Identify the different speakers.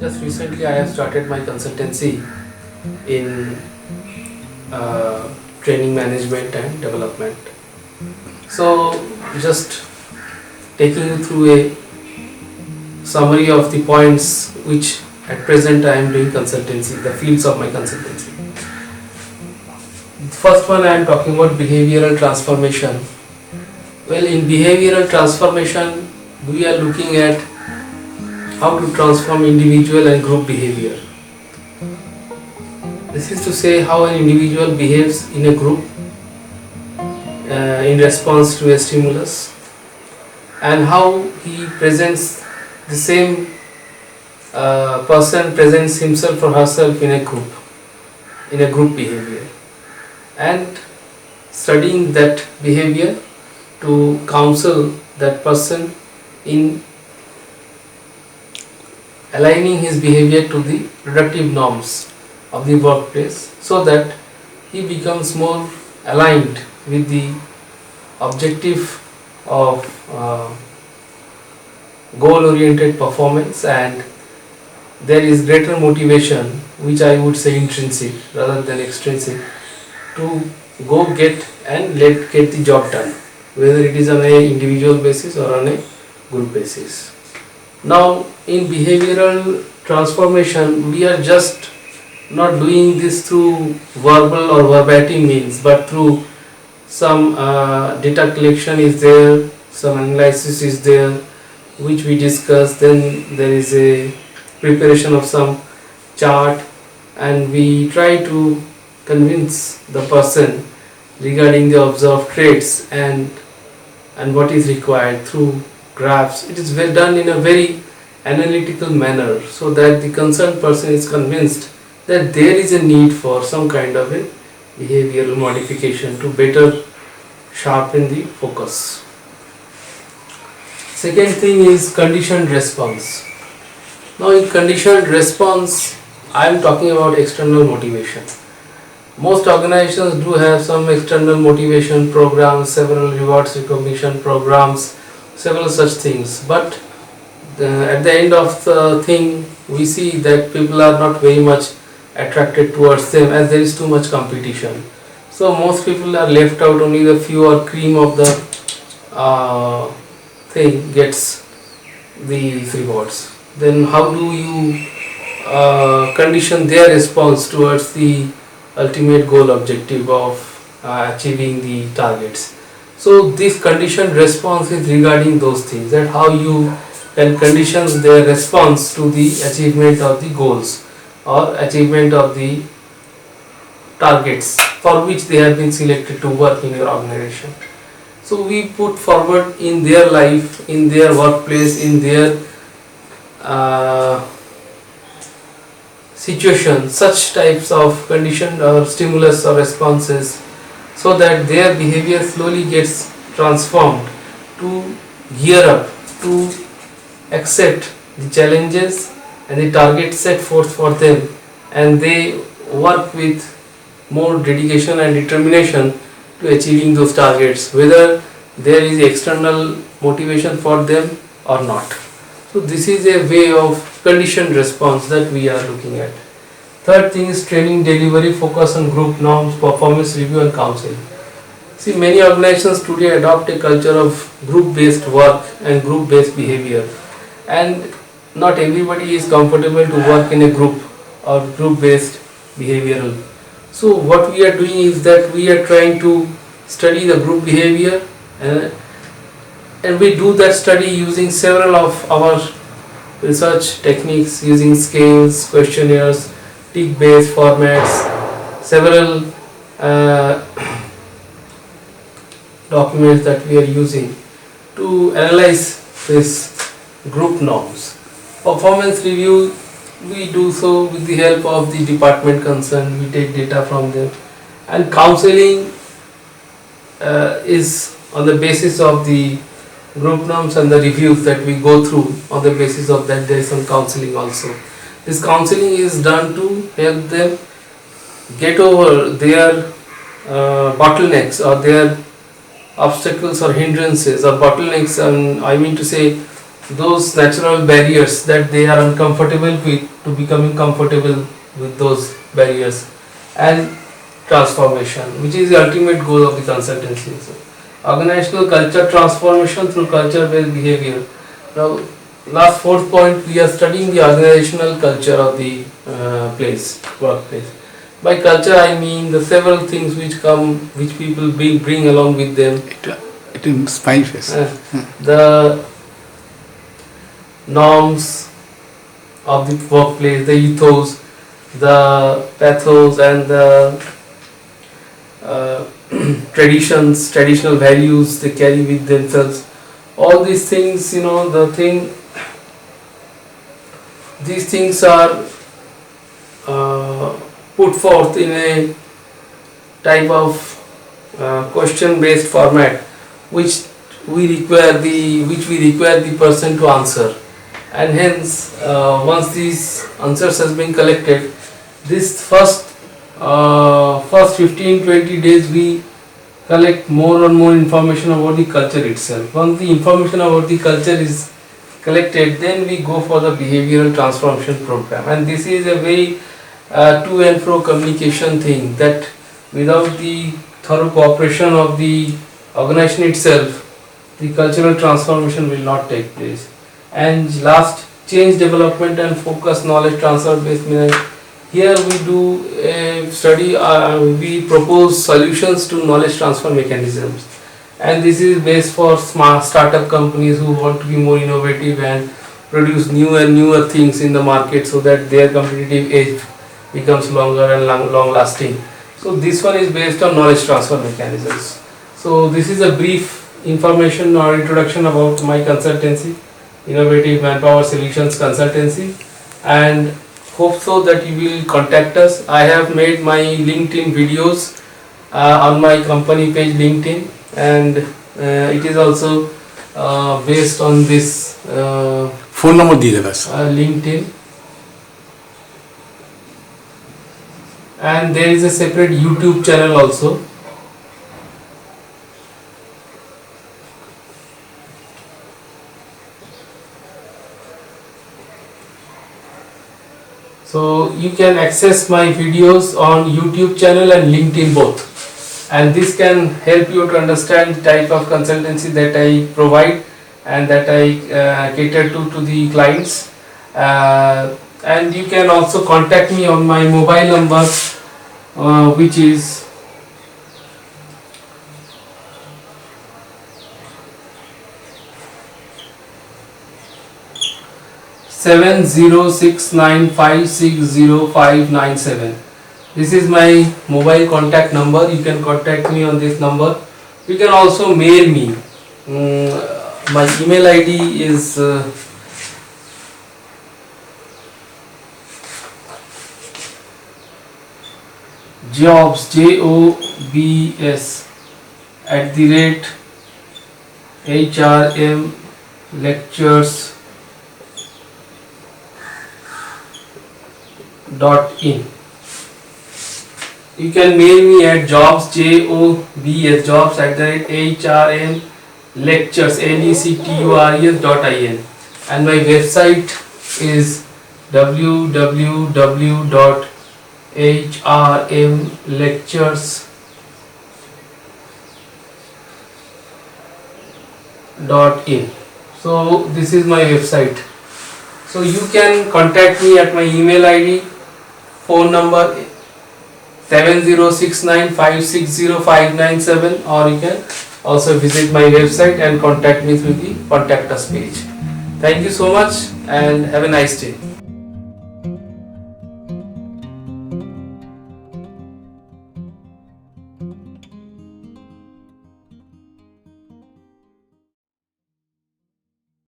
Speaker 1: Just recently, I have started my consultancy in training management and development. So, just taking you through a summary of the points which at present I am doing consultancy, the fields of my consultancy. First one, I am talking about behavioral transformation. Well, in behavioral transformation, we are looking at how to transform individual and group behavior. This is to say how an individual behaves in a group in response to a stimulus, and how he presents the same person presents himself or herself in a group behavior, and studying that behavior to counsel that person in aligning his behavior to the productive norms of the workplace, so that he becomes more aligned with the objective of goal oriented performance, and there is greater motivation, which I would say intrinsic rather than extrinsic, to go get the job done, whether it is on a individual basis or on a group basis. Now, in behavioral transformation, we are just not doing this through verbal or verbatim means, but through some data collection is there, some analysis is there, which we discuss. Then there is a preparation of some chart, and we try to convince the person regarding the observed traits and what is required through graphs. It is well done in a very analytical manner, so that the concerned person is convinced that there is a need for some kind of a behavioral modification to better sharpen the focus. Second thing is conditioned response. Now, in conditioned response, I am talking about external motivation. Most organizations do have some external motivation programs, several rewards recognition programs, several such things, but at the end of the thing, we see that people are not very much attracted towards them, as there is too much competition. So most people are left out, only the few or cream of the thing gets these rewards. Then how do you condition their response towards the ultimate goal objective of achieving the targets? So this conditioned response is regarding those things, that how you can condition their response to the achievement of the goals or achievement of the targets for which they have been selected to work in your organization. So we put forward in their life, in their workplace, in their situation, such types of conditioned or stimulus or responses, so that their behavior slowly gets transformed to gear up, to accept the challenges and the targets set forth for them, and they work with more dedication and determination to achieving those targets, whether there is external motivation for them or not. So this is a way of conditioned response that we are looking at. Third thing is training delivery, focus on group norms, performance review and counseling. See, many organizations today adopt a culture of group-based work and group-based behavior, and not everybody is comfortable to work in a group or group-based behavioral. So what we are doing is that we are trying to study the group behavior, and we do that study using several of our research techniques, using scales, questionnaires, tick-based formats, several documents that we are using to analyze this group norms. Performance review, we do so with the help of the department concerned. We take data from them, and counseling is on the basis of the group norms and the reviews that we go through. On the basis of that, there is some counseling also. This counseling is done to help them get over their bottlenecks or their obstacles or hindrances or bottlenecks, and I mean to say those natural barriers that they are uncomfortable with to becoming comfortable with those barriers, and transformation, which is the ultimate goal of the consultancy. So, organizational culture transformation through culture-based behavior. Now, last fourth point, we are studying the organizational culture of the workplace. By culture, I mean the several things which people bring along with them.
Speaker 2: It in smile face.
Speaker 1: The norms of the workplace, the ethos, the pathos, and the traditional values they carry with themselves. All these things, these things are put forth in a type of question-based format, which we require the person to answer, and hence once these answers has been collected, this first 15-20 days we collect more and more information about the culture itself. Once the information about the culture is collected, then we go for the behavioral transformation program, and this is a very to and fro communication thing, that without the thorough cooperation of the organization itself, the cultural transformation will not take place. And last, change development and focus knowledge transfer based management. Here we do a study, we propose solutions to knowledge transfer mechanisms, and this is based for smart startup companies who want to be more innovative and produce newer and newer things in the market, so that their competitive edge becomes longer and long lasting. So this one is based on knowledge transfer mechanisms. So this is a brief information or introduction about my consultancy, Innovative Manpower Solutions Consultancy, and hope so that you will contact us. I have made my LinkedIn videos on my company page LinkedIn, and it is also based on this
Speaker 2: phone number diye deba
Speaker 1: LinkedIn, and there is a separate YouTube channel also. So you can access my videos on YouTube channel and LinkedIn both, and this can help you to understand the type of consultancy that I provide and that I cater to the clients. And you can also contact me on my mobile number, which is 7069560597. This is my mobile contact number. You can contact me on this number. You can also mail me. My email ID is jobs @hrmlectures.in. You can mail me at jobs@hrmlectures.in, and my website is www.hrmlectures.in. So this is my website. So you can contact me at my email ID, phone number 7069560597, or you can also visit my website and contact me through the contact us page. Thank you so much and have a nice day.